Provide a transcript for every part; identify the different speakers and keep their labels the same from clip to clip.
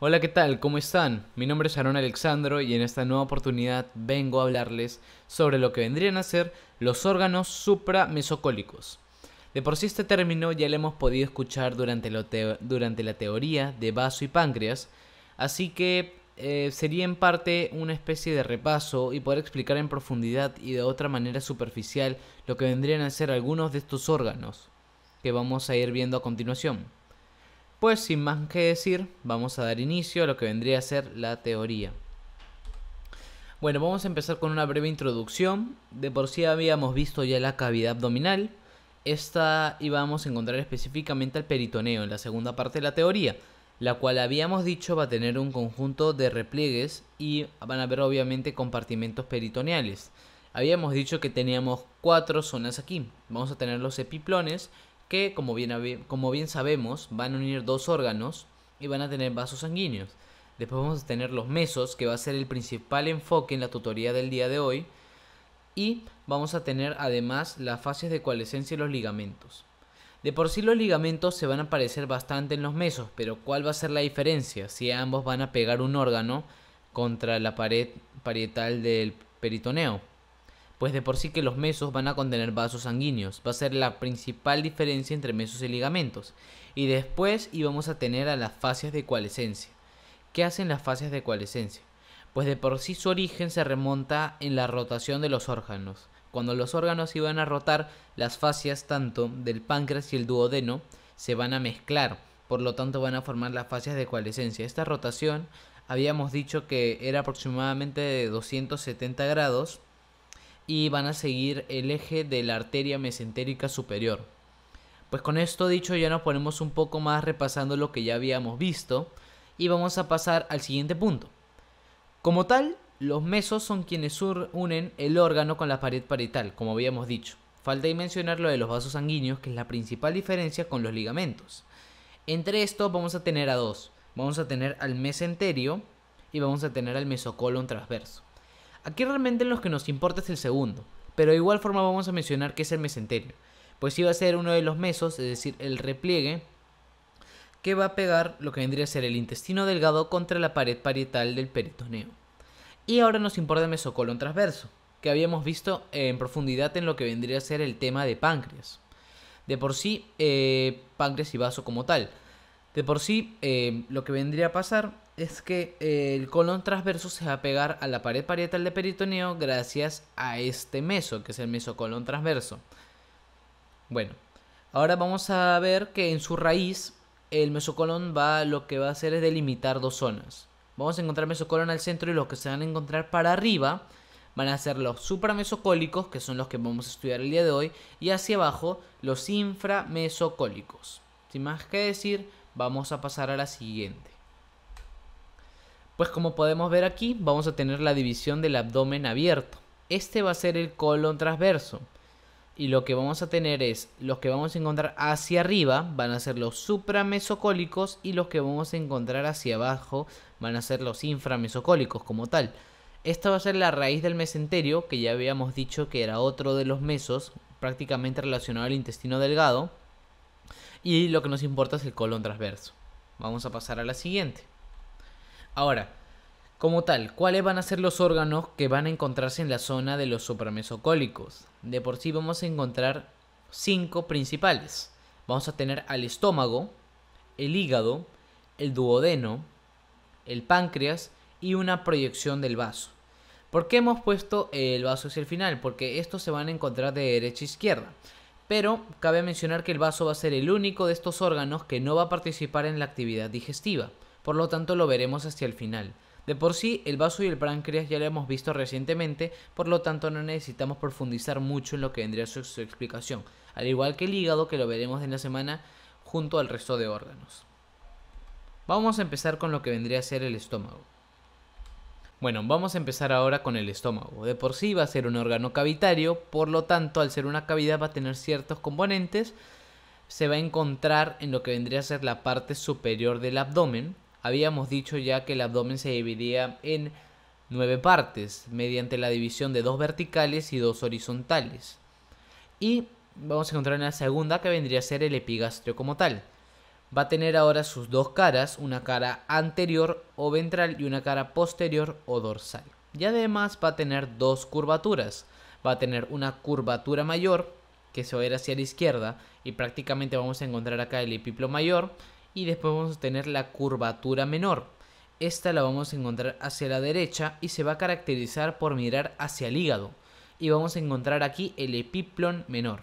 Speaker 1: Hola, ¿qué tal? ¿Cómo están? Mi nombre es Aaron Alexandro y en esta nueva oportunidad vengo a hablarles sobre lo que vendrían a ser los órganos supramesocólicos. De por sí este término ya lo hemos podido escuchar durante la teoría de vaso y páncreas, así que sería en parte una especie de repaso y poder explicar en profundidad y de otra manera superficial lo que vendrían a ser algunos de estos órganos que vamos a ir viendo a continuación. Pues sin más que decir, vamos a dar inicio a lo que vendría a ser la teoría. Bueno, vamos a empezar con una breve introducción. De por sí habíamos visto ya la cavidad abdominal. Esta íbamos a encontrar específicamente al peritoneo en la segunda parte de la teoría, la cual habíamos dicho va a tener un conjunto de repliegues y van a haber obviamente compartimentos peritoneales. Habíamos dicho que teníamos 4 zonas aquí. Vamos a tener los epiplones, que como bien sabemos van a unir dos órganos y van a tener vasos sanguíneos. Después vamos a tener los mesos, que va a ser el principal enfoque en la tutoría del día de hoy. Y vamos a tener además las fases de coalescencia y los ligamentos. De por sí los ligamentos se van a parecer bastante en los mesos, pero ¿cuál va a ser la diferencia si ambos van a pegar un órgano contra la pared parietal del peritoneo? Pues de por sí que los mesos van a contener vasos sanguíneos, va a ser la principal diferencia entre mesos y ligamentos. Y después íbamos a tener a las fases de coalescencia. ¿Qué hacen las fases de coalescencia? Pues de por sí su origen se remonta en la rotación de los órganos. Cuando los órganos iban a rotar, las fascias tanto del páncreas y el duodeno se van a mezclar, por lo tanto van a formar las fases de coalescencia. Esta rotación habíamos dicho que era aproximadamente de 270 grados y van a seguir el eje de la arteria mesentérica superior. Pues con esto dicho ya nos ponemos un poco más repasando lo que ya habíamos visto y vamos a pasar al siguiente punto. Como tal, los mesos son quienes unen el órgano con la pared parietal, como habíamos dicho. Falta ahí mencionar lo de los vasos sanguíneos, que es la principal diferencia con los ligamentos. Entre estos vamos a tener a dos. Vamos a tener al mesenterio y vamos a tener al mesocolon transverso. Aquí realmente lo que nos importa es el segundo, pero de igual forma vamos a mencionar que es el mesenterio, pues sí va a ser uno de los mesos, es decir, el repliegue, que va a pegar lo que vendría a ser el intestino delgado contra la pared parietal del peritoneo. Y ahora nos importa el mesocolon transverso, que habíamos visto en profundidad en lo que vendría a ser el tema de páncreas. De por sí, páncreas y vaso como tal. De por sí, lo que vendría a pasar es que el colon transverso se va a pegar a la pared parietal del peritoneo gracias a este meso, que es el mesocolon transverso. Bueno, ahora vamos a ver que en su raíz el mesocolon lo que va a hacer es delimitar dos zonas. Vamos a encontrar mesocolon al centro y los que se van a encontrar para arriba van a ser los supramesocólicos, que son los que vamos a estudiar el día de hoy, y hacia abajo los inframesocólicos. Sin más que decir, vamos a pasar a la siguiente. Pues como podemos ver aquí, vamos a tener la división del abdomen abierto. Este va a ser el colon transverso. Y lo que vamos a tener es, los que vamos a encontrar hacia arriba van a ser los supramesocólicos y los que vamos a encontrar hacia abajo van a ser los inframesocólicos como tal. Esta va a ser la raíz del mesenterio, que ya habíamos dicho que era otro de los mesos, prácticamente relacionado al intestino delgado. Y lo que nos importa es el colon transverso. Vamos a pasar a la siguiente. Ahora, como tal, ¿cuáles van a ser los órganos que van a encontrarse en la zona de los supramesocólicos? De por sí vamos a encontrar 5 principales. Vamos a tener al estómago, el hígado, el duodeno, el páncreas y una proyección del vaso. ¿Por qué hemos puesto el vaso hacia el final? Porque estos se van a encontrar de derecha a izquierda. Pero cabe mencionar que el vaso va a ser el único de estos órganos que no va a participar en la actividad digestiva. Por lo tanto lo veremos hacia el final. De por sí, el vaso y el páncreas ya lo hemos visto recientemente, por lo tanto no necesitamos profundizar mucho en lo que vendría su explicación, al igual que el hígado, que lo veremos en la semana junto al resto de órganos. Vamos a empezar con lo que vendría a ser el estómago. Bueno, vamos a empezar ahora con el estómago. De por sí va a ser un órgano cavitario, por lo tanto, al ser una cavidad va a tener ciertos componentes. Se va a encontrar en lo que vendría a ser la parte superior del abdomen. Habíamos dicho ya que el abdomen se dividía en 9 partes, mediante la división de 2 verticales y 2 horizontales. Y vamos a encontrar en la segunda, que vendría a ser el epigastrio como tal. Va a tener ahora sus dos caras, una cara anterior o ventral y una cara posterior o dorsal. Y además va a tener dos curvaturas. Va a tener una curvatura mayor, que se va a ir hacia la izquierda, y prácticamente vamos a encontrar acá el epiplo mayor, y después vamos a tener la curvatura menor. Esta la vamos a encontrar hacia la derecha y se va a caracterizar por mirar hacia el hígado. Y vamos a encontrar aquí el epiplón menor.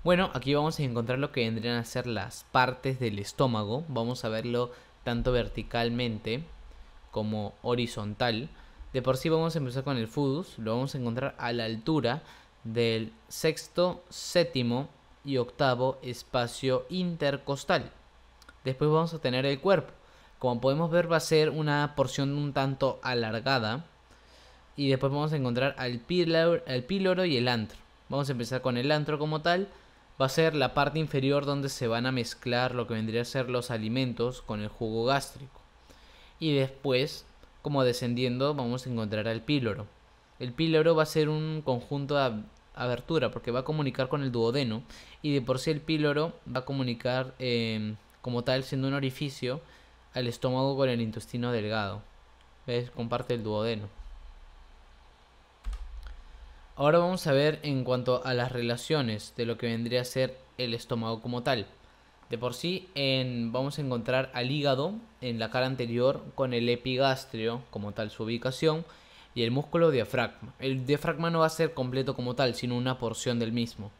Speaker 1: Bueno, aquí vamos a encontrar lo que vendrían a ser las partes del estómago. Vamos a verlo tanto verticalmente como horizontal. De por sí vamos a empezar con el fundus. Lo vamos a encontrar a la altura del sexto, séptimo y octavo espacio intercostal. Después vamos a tener el cuerpo. Como podemos ver, va a ser una porción un tanto alargada. Y después vamos a encontrar al píloro y el antro. Vamos a empezar con el antro como tal. Va a ser la parte inferior donde se van a mezclar lo que vendría a ser los alimentos con el jugo gástrico. Y después, como descendiendo, vamos a encontrar al píloro. El píloro va a ser un conjunto de abertura porque va a comunicar con el duodeno. Y de por sí el píloro va a comunicar como tal, siendo un orificio, al estómago con el intestino delgado. ¿Ves? Comparte el duodeno. Ahora vamos a ver en cuanto a las relaciones de lo que vendría a ser el estómago como tal. De por sí vamos a encontrar al hígado en la cara anterior con el epigastrio como tal su ubicación y el músculo diafragma. El diafragma no va a ser completo como tal, sino una porción del mismo.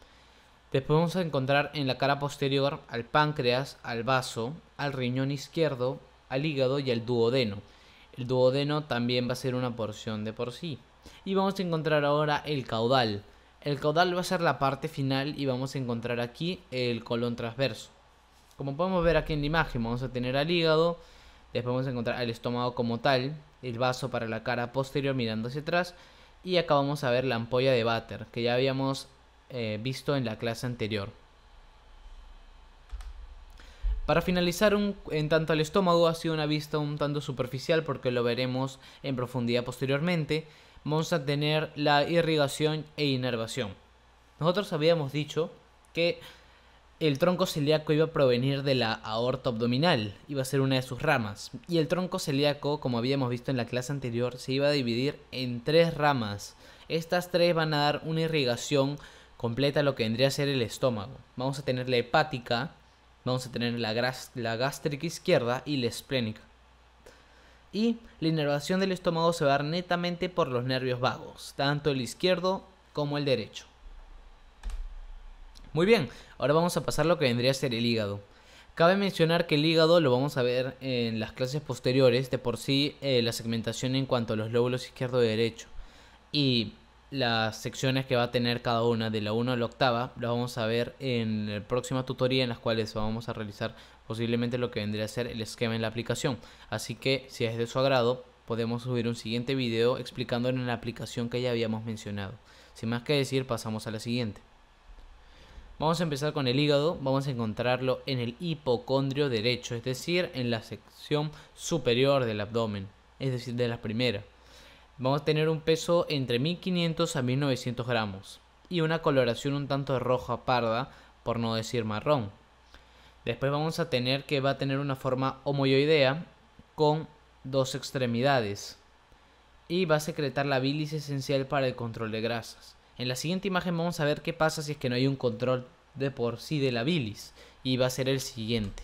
Speaker 1: Después vamos a encontrar en la cara posterior al páncreas, al vaso, al riñón izquierdo, al hígado y al duodeno. El duodeno también va a ser una porción de por sí. Y vamos a encontrar ahora el caudal. El caudal va a ser la parte final y vamos a encontrar aquí el colon transverso. Como podemos ver aquí en la imagen, vamos a tener al hígado, después vamos a encontrar el estómago como tal, el vaso para la cara posterior mirando hacia atrás, y acá vamos a ver la ampolla de váter, que ya habíamos visto en la clase anterior. Para finalizar, en tanto al estómago ha sido una vista un tanto superficial porque lo veremos en profundidad posteriormente. Vamos a tener la irrigación e inervación. Nosotros habíamos dicho que el tronco celíaco iba a provenir de la aorta abdominal, iba a ser una de sus ramas. Y el tronco celíaco, como habíamos visto en la clase anterior, se iba a dividir en tres ramas. Estas tres van a dar una irrigación completa a lo que vendría a ser el estómago. Vamos a tener la hepática, vamos a tener la gástrica izquierda y la esplénica. Y la inervación del estómago se va a dar netamente por los nervios vagos, tanto el izquierdo como el derecho. Muy bien, ahora vamos a pasar a lo que vendría a ser el hígado. Cabe mencionar que el hígado lo vamos a ver en las clases posteriores. De por sí, la segmentación en cuanto a los lóbulos izquierdo y derecho y las secciones que va a tener cada una de la 1 a la octava, lo vamos a ver en la próxima tutoría, en las cuales vamos a realizar posiblemente lo que vendría a ser el esquema en la aplicación. Así que si es de su agrado, podemos subir un siguiente video explicándolo en la aplicación que ya habíamos mencionado. Sin más que decir, pasamos a la siguiente. Vamos a empezar con el hígado. Vamos a encontrarlo en el hipocondrio derecho, es decir, en la sección superior del abdomen, es decir, de la primera. Vamos a tener un peso entre 1500 a 1900 gramos y una coloración un tanto roja parda, por no decir marrón. Después vamos a tener que va a tener una forma homoyoidea con dos extremidades y va a secretar la bilis esencial para el control de grasas. En la siguiente imagen vamos a ver qué pasa si es que no hay un control de por sí de la bilis, y va a ser el siguiente.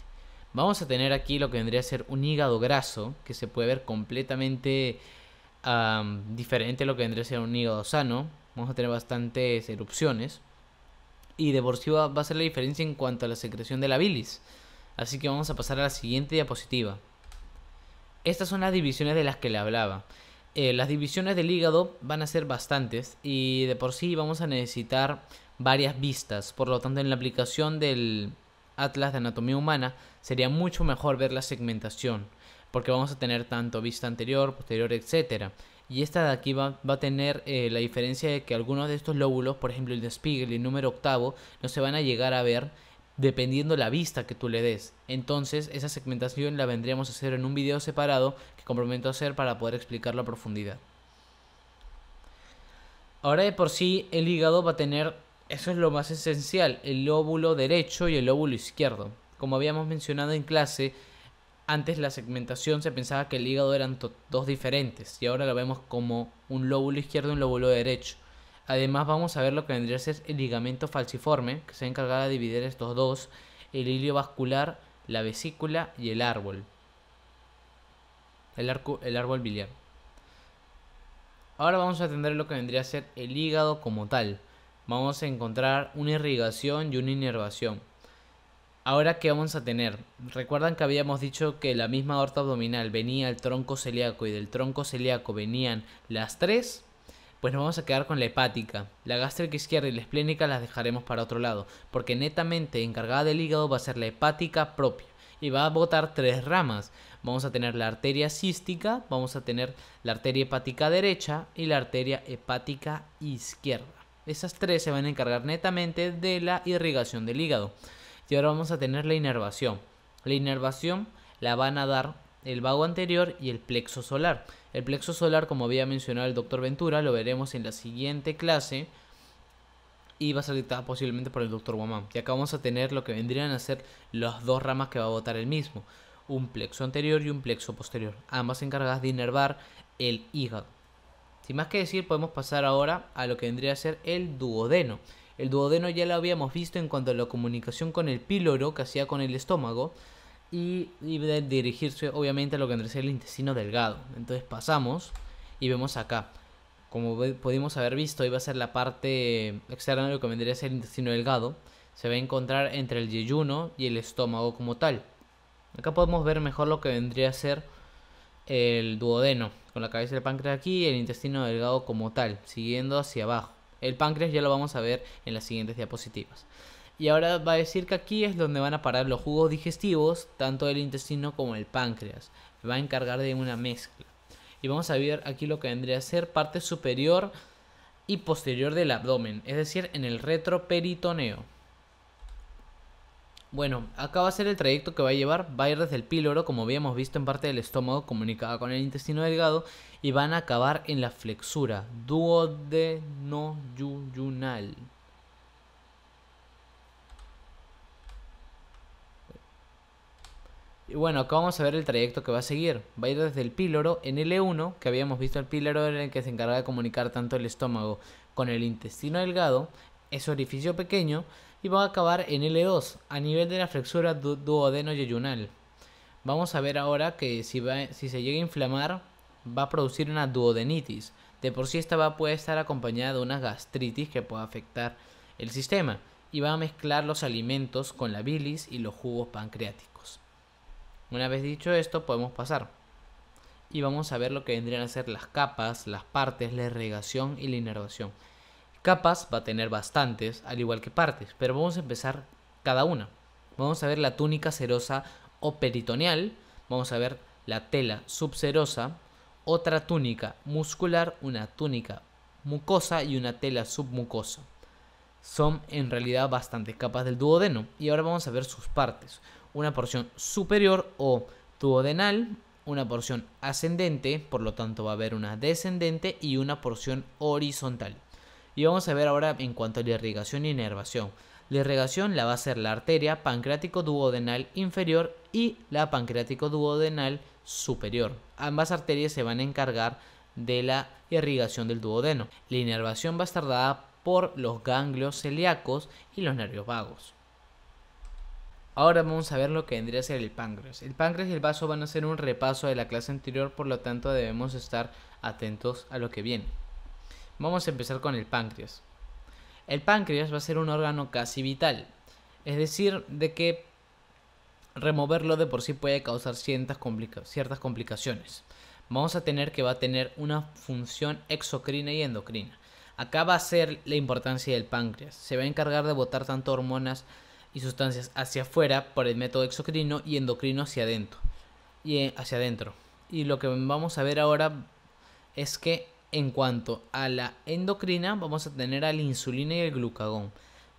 Speaker 1: Vamos a tener aquí lo que vendría a ser un hígado graso, que se puede ver completamente diferente a lo que vendría a ser un hígado sano. Vamos a tener bastantes erupciones y de por sí va a ser la diferencia en cuanto a la secreción de la bilis. Así que vamos a pasar a la siguiente diapositiva. Estas son las divisiones de las que le hablaba. Las divisiones del hígado van a ser bastantes y de por sí vamos a necesitar varias vistas. Por lo tanto, en la aplicación del Atlas de Anatomía Humana sería mucho mejor ver la segmentación, porque vamos a tener tanto vista anterior, posterior, etcétera. Y esta de aquí va a tener la diferencia de que algunos de estos lóbulos, por ejemplo el de Spiegel y el número octavo, no se van a llegar a ver dependiendo la vista que tú le des. Entonces esa segmentación la vendríamos a hacer en un video separado que comprometo a hacer para poder explicarlo a profundidad. Ahora de por sí el hígado va a tener Eso es lo más esencial, el lóbulo derecho y el lóbulo izquierdo. Como habíamos mencionado en clase, antes la segmentación se pensaba que el hígado eran dos diferentes y ahora lo vemos como un lóbulo izquierdo y un lóbulo derecho. Además vamos a ver lo que vendría a ser el ligamento falciforme, que se encarga de dividir estos dos, el hilio vascular, la vesícula y el árbol. El árbol biliar. Ahora vamos a atender lo que vendría a ser el hígado como tal. Vamos a encontrar una irrigación y una inervación. Ahora, ¿qué vamos a tener? Recuerdan que habíamos dicho que la misma aorta abdominal venía el tronco celíaco y del tronco celíaco venían las tres. Pues nos vamos a quedar con la hepática. La gástrica izquierda y la esplénica las dejaremos para otro lado, porque netamente encargada del hígado va a ser la hepática propia y va a botar tres ramas. Vamos a tener la arteria cística, vamos a tener la arteria hepática derecha y la arteria hepática izquierda. Esas tres se van a encargar netamente de la irrigación del hígado. Y ahora vamos a tener la inervación. La inervación la van a dar el vago anterior y el plexo solar. El plexo solar, como había mencionado el doctor Ventura, lo veremos en la siguiente clase y va a ser dictada posiblemente por el doctor Guamán. Y acá vamos a tener lo que vendrían a ser las dos ramas que va a botar el mismo. Un plexo anterior y un plexo posterior. Ambas encargadas de inervar el hígado. Sin más que decir, podemos pasar ahora a lo que vendría a ser el duodeno. El duodeno ya lo habíamos visto en cuanto a la comunicación con el píloro que hacía con el estómago y de dirigirse obviamente a lo que vendría a ser el intestino delgado. Entonces pasamos y vemos acá. Como pudimos haber visto, iba a ser la parte externa de lo que vendría a ser el intestino delgado. Se va a encontrar entre el yeyuno y el estómago como tal. Acá podemos ver mejor lo que vendría a ser el duodeno, con la cabeza del páncreas aquí y el intestino delgado como tal, siguiendo hacia abajo. El páncreas ya lo vamos a ver en las siguientes diapositivas. Y ahora va a decir que aquí es donde van a parar los jugos digestivos, tanto del intestino como el páncreas. Va a encargar de una mezcla. Y vamos a ver aquí lo que vendría a ser parte superior y posterior del abdomen, es decir, en el retroperitoneo. Bueno, acá va a ser el trayecto que va a llevar, va a ir desde el píloro, como habíamos visto en parte del estómago comunicada con el intestino delgado, y van a acabar en la flexura duodenoyunal. Y bueno, acá vamos a ver el trayecto que va a seguir. Va a ir desde el píloro en L1, que habíamos visto el píloro en el que se encarga de comunicar tanto el estómago con el intestino delgado, ese orificio pequeño, y va a acabar en L2, a nivel de la flexura duodeno-yeyunal. Vamos a ver ahora que si se llega a inflamar, va a producir una duodenitis. De por sí esta puede estar acompañada de una gastritis que puede afectar el sistema, y va a mezclar los alimentos con la bilis y los jugos pancreáticos. Una vez dicho esto, podemos pasar y vamos a ver lo que vendrían a ser las capas, las partes, la irrigación y la inervación. Capas va a tener bastantes, al igual que partes, pero vamos a empezar cada una. Vamos a ver la túnica serosa o peritoneal, vamos a ver la tela subserosa, otra túnica muscular, una túnica mucosa y una tela submucosa. Son en realidad bastantes capas del duodeno y ahora vamos a ver sus partes. Una porción superior o duodenal, una porción ascendente, por lo tanto va a haber una descendente y una porción horizontal. Y vamos a ver ahora en cuanto a la irrigación y inervación. La irrigación la va a hacer la arteria pancreático duodenal inferior y la pancreático duodenal superior. Ambas arterias se van a encargar de la irrigación del duodeno. La inervación va a estar dada por los ganglios celíacos y los nervios vagos. Ahora vamos a ver lo que vendría a ser el páncreas. El páncreas y el vaso van a hacer un repaso de la clase anterior, por lo tanto debemos estar atentos a lo que viene. Vamos a empezar con el páncreas. El páncreas va a ser un órgano casi vital, es decir, de que removerlo de por sí puede causar ciertas complicaciones. Vamos a tener que va a tener una función exocrina y endocrina. Acá va a ser la importancia del páncreas. Se va a encargar de botar tanto hormonas y sustancias hacia afuera por el método exocrino y endocrino hacia adentro. Y lo que vamos a ver ahora es que en cuanto a la endocrina vamos a tener a la insulina y el glucagón.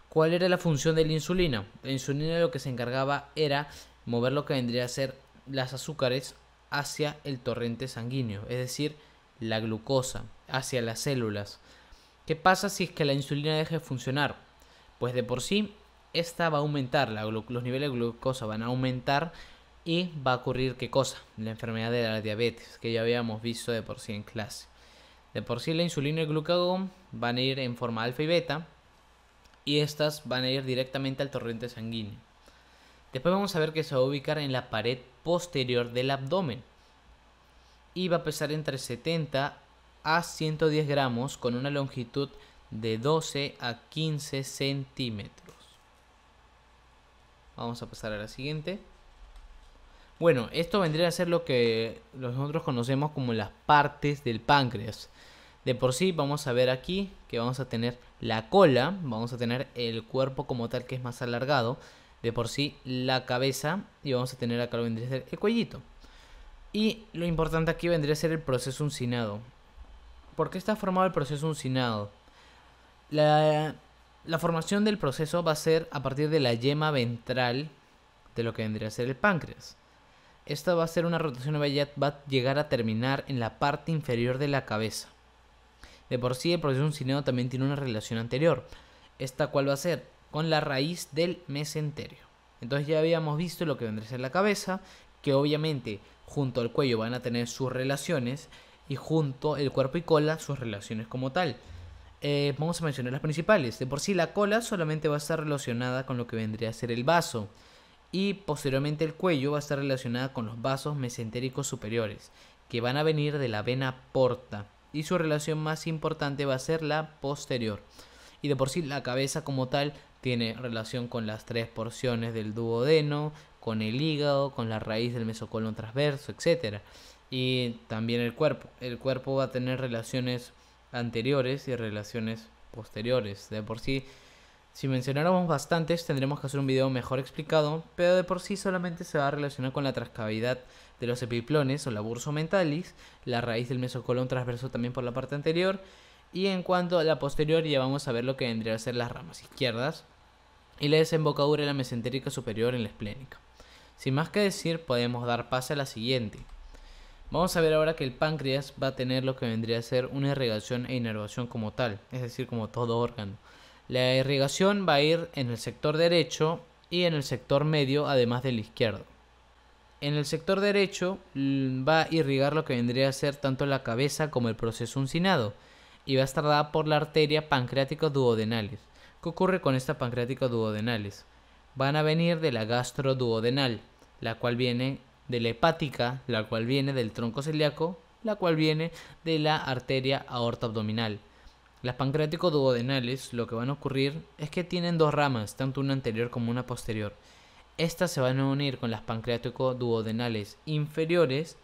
Speaker 1: ¿Cuál era la función de la insulina? La insulina lo que se encargaba era mover lo que vendría a ser las azúcares hacia el torrente sanguíneo, es decir, la glucosa hacia las células. ¿Qué pasa si es que la insulina deja de funcionar? Pues de por sí, esta va a aumentar, los niveles de glucosa van a aumentar y va a ocurrir ¿qué cosa? La enfermedad de la diabetes, que ya habíamos visto de por sí en clase. De por sí la insulina y el glucagón van a ir en forma alfa y beta y estas van a ir directamente al torrente sanguíneo. Después vamos a ver que se va a ubicar en la pared posterior del abdomen y va a pesar entre 70 a 110 gramos con una longitud de 12 a 15 centímetros. Vamos a pasar a la siguiente. Bueno, esto vendría a ser lo que nosotros conocemos como las partes del páncreas. De por sí vamos a ver aquí que vamos a tener la cola, vamos a tener el cuerpo como tal que es más alargado, de por sí la cabeza y vamos a tener acá lo vendría a ser el cuellito. Y lo importante aquí vendría a ser el proceso uncinado. ¿Por qué está formado el proceso uncinado? La formación del proceso va a ser a partir de la yema ventral de lo que vendría a ser el páncreas. Esta va a ser una rotación y va a llegar a terminar en la parte inferior de la cabeza. De por sí el proceso uncinado también tiene una relación anterior, esta cual va a ser con la raíz del mesenterio. Entonces ya habíamos visto lo que vendría a ser la cabeza, que obviamente junto al cuello van a tener sus relaciones y junto el cuerpo y cola sus relaciones como tal. Vamos a mencionar las principales. De por sí la cola solamente va a estar relacionada con lo que vendría a ser el vaso y posteriormente el cuello va a estar relacionada con los vasos mesentéricos superiores, que van a venir de la vena porta, y su relación más importante va a ser la posterior. Y de por sí la cabeza como tal tiene relación con las tres porciones del duodeno, con el hígado, con la raíz del mesocolon transverso, etc. Y también el cuerpo. El cuerpo va a tener relaciones anteriores y relaciones posteriores. De por sí, si mencionáramos bastantes, tendremos que hacer un video mejor explicado, pero de por sí solamente se va a relacionar con la transcavidad de los epiplones o la bursa mentalis, la raíz del mesocolon transverso también por la parte anterior, y en cuanto a la posterior ya vamos a ver lo que vendría a ser las ramas izquierdas y la desembocadura de la mesentérica superior en la esplénica. Sin más que decir, podemos dar paso a la siguiente. Vamos a ver ahora que el páncreas va a tener lo que vendría a ser una irrigación e inervación como tal, es decir, como todo órgano. La irrigación va a ir en el sector derecho y en el sector medio, además del izquierdo. En el sector derecho va a irrigar lo que vendría a ser tanto la cabeza como el proceso uncinado y va a estar dada por la arteria pancreática duodenales. ¿Qué ocurre con esta pancreática duodenales? Van a venir de la gastroduodenal, la cual viene de la hepática, la cual viene del tronco celíaco, la cual viene de la arteria aorta abdominal. Las pancreáticos duodenales lo que van a ocurrir es que tienen dos ramas, tanto una anterior como una posterior. Estas se van a unir con las pancreáticos duodenales inferiores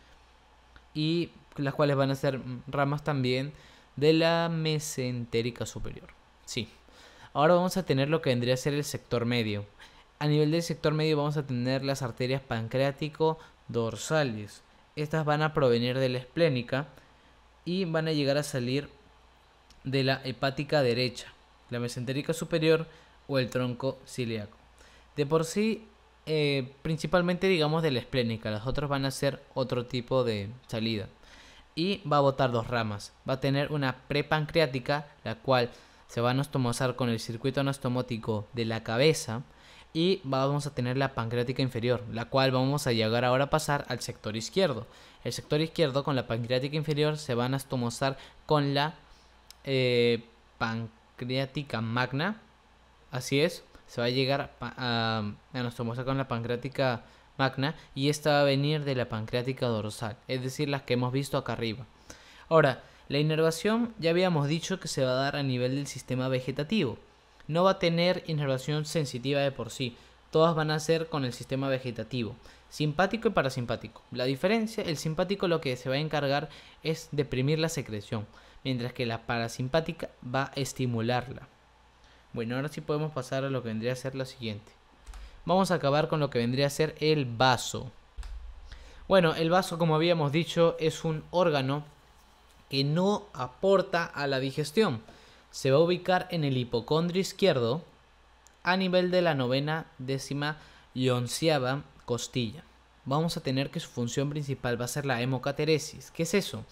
Speaker 1: y las cuales van a ser ramas también de la mesentérica superior. Sí. Ahora vamos a tener lo que vendría a ser el sector medio. A nivel del sector medio vamos a tener las arterias pancreático dorsales. Estas van a provenir de la esplénica y van a llegar a salir de la hepática derecha, la mesentérica superior o el tronco celíaco. De por sí, principalmente digamos de la esplénica, las otras van a ser otro tipo de salida. Y va a botar dos ramas. Va a tener una prepancreática, la cual se va a anastomosar con el circuito anastomótico de la cabeza. Y vamos a tener la pancreática inferior, la cual vamos a llegar ahora a pasar al sector izquierdo. El sector izquierdo con la pancreática inferior se va a anastomosar con la pancreática magna. Así es, se va a llegar a anastomosar con la pancreática magna y esta va a venir de la pancreática dorsal, es decir, las que hemos visto acá arriba. Ahora, la inervación ya habíamos dicho que se va a dar a nivel del sistema vegetativo. No va a tener inervación sensitiva de por sí, todas van a ser con el sistema vegetativo, simpático y parasimpático. La diferencia, el simpático lo que se va a encargar es deprimir la secreción, mientras que la parasimpática va a estimularla. Bueno, ahora sí podemos pasar a lo que vendría a ser lo siguiente. Vamos a acabar con lo que vendría a ser el vaso. Bueno, el vaso, como habíamos dicho, es un órgano que no aporta a la digestión. Se va a ubicar en el hipocondrio izquierdo a nivel de la 9ª y 11ª costilla. Vamos a tener que su función principal va a ser la hemocateresis. ¿Qué es eso?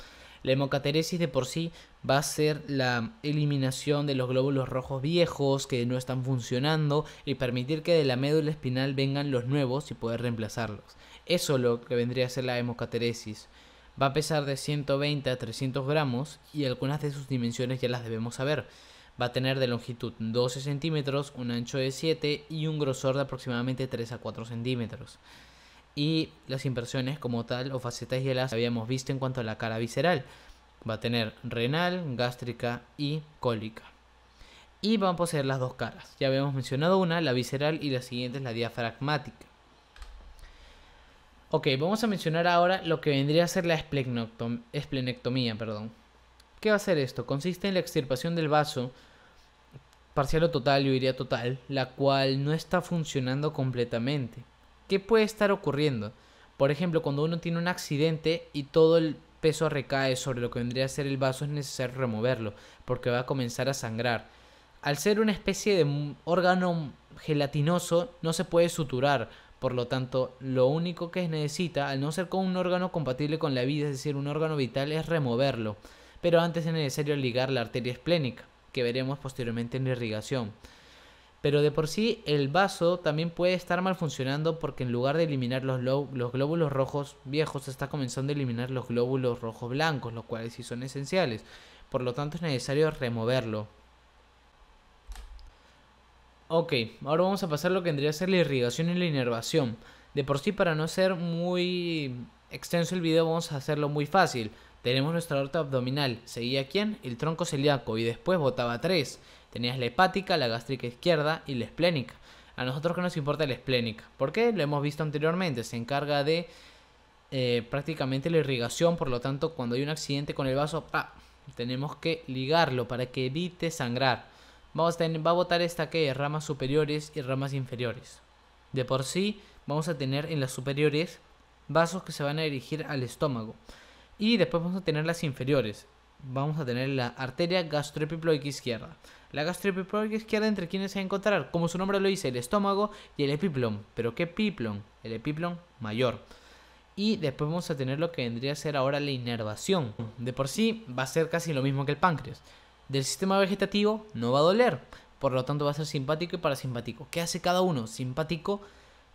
Speaker 1: La hemocateresis de por sí va a ser la eliminación de los glóbulos rojos viejos que no están funcionando y permitir que de la médula espinal vengan los nuevos y poder reemplazarlos. Eso es lo que vendría a ser la hemocateresis. Va a pesar de 120 a 300 gramos y algunas de sus dimensiones ya las debemos saber. Va a tener de longitud 12 centímetros, un ancho de 7 y un grosor de aproximadamente 3 a 4 centímetros. Y las inversiones como tal o facetas ya las habíamos visto en cuanto a la cara visceral. Va a tener renal, gástrica y cólica. Y van a poseer las dos caras. Ya habíamos mencionado una, la visceral, y la siguiente es la diafragmática. Ok, vamos a mencionar ahora lo que vendría a ser la esplenectomía. ¿Qué va a hacer esto? Consiste en la extirpación del vaso, parcial o total, yo diría total, la cual no está funcionando completamente. ¿Qué puede estar ocurriendo? Por ejemplo, cuando uno tiene un accidente y todo el peso recae sobre lo que vendría a ser el vaso, es necesario removerlo, porque va a comenzar a sangrar. Al ser una especie de órgano gelatinoso, no se puede suturar. Por lo tanto, lo único que necesita, al no ser con un órgano compatible con la vida, es decir, un órgano vital, es removerlo. Pero antes es necesario ligar la arteria esplénica, que veremos posteriormente en la irrigación. Pero de por sí el vaso también puede estar mal funcionando porque en lugar de eliminar los glóbulos rojos viejos, está comenzando a eliminar los glóbulos rojos blancos, los cuales sí son esenciales. Por lo tanto es necesario removerlo. Ok, ahora vamos a pasar a lo que vendría a ser la irrigación y la inervación. De por sí, para no ser muy extenso el video, vamos a hacerlo muy fácil. Tenemos nuestra aorta abdominal, seguía ¿quién? El tronco celíaco, y después botaba 3. Tenías la hepática, la gástrica izquierda y la esplénica. A nosotros que nos importa la esplénica. ¿Por qué? Lo hemos visto anteriormente, se encarga de prácticamente la irrigación, por lo tanto cuando hay un accidente con el vaso, tenemos que ligarlo para que evite sangrar. Va a botar esta que ramas superiores y ramas inferiores. De por sí vamos a tener en las superiores vasos que se van a dirigir al estómago. Y después vamos a tener las inferiores. Vamos a tener la arteria gastroepiploica izquierda. La gastroepiploica izquierda, ¿entre quienes se va a encontrar? Como su nombre lo dice, el estómago y el epiplón. ¿Pero qué epiplón? El epiplón mayor. Y después vamos a tener lo que vendría a ser ahora la inervación. De por sí va a ser casi lo mismo que el páncreas. Del sistema vegetativo no va a doler, por lo tanto va a ser simpático y parasimpático. ¿Qué hace cada uno? Simpático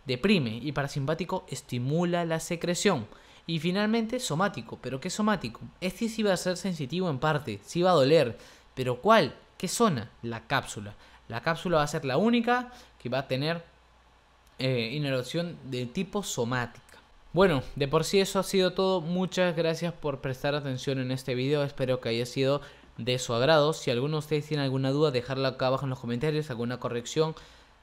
Speaker 1: deprime y parasimpático estimula la secreción. Y finalmente somático. ¿Pero qué somático? Este sí va a ser sensitivo en parte, sí va a doler. ¿Pero cuál? ¿Qué zona? La cápsula. La cápsula va a ser la única que va a tener inervación de tipo somática. Bueno, de por sí eso ha sido todo. Muchas gracias por prestar atención en este video. Espero que haya sido de su agrado. Si alguno de ustedes tiene alguna duda, dejarla acá abajo en los comentarios, alguna corrección,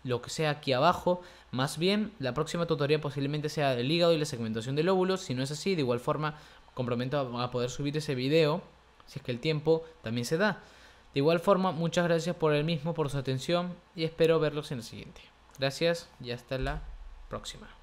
Speaker 1: lo que sea aquí abajo. Más bien, la próxima tutoría posiblemente sea del hígado y la segmentación de lóbulos. Si no es así, de igual forma comprometo a poder subir ese video, si es que el tiempo también se da. De igual forma, muchas gracias por el mismo, por su atención, y espero verlos en el siguiente. Gracias y hasta la próxima.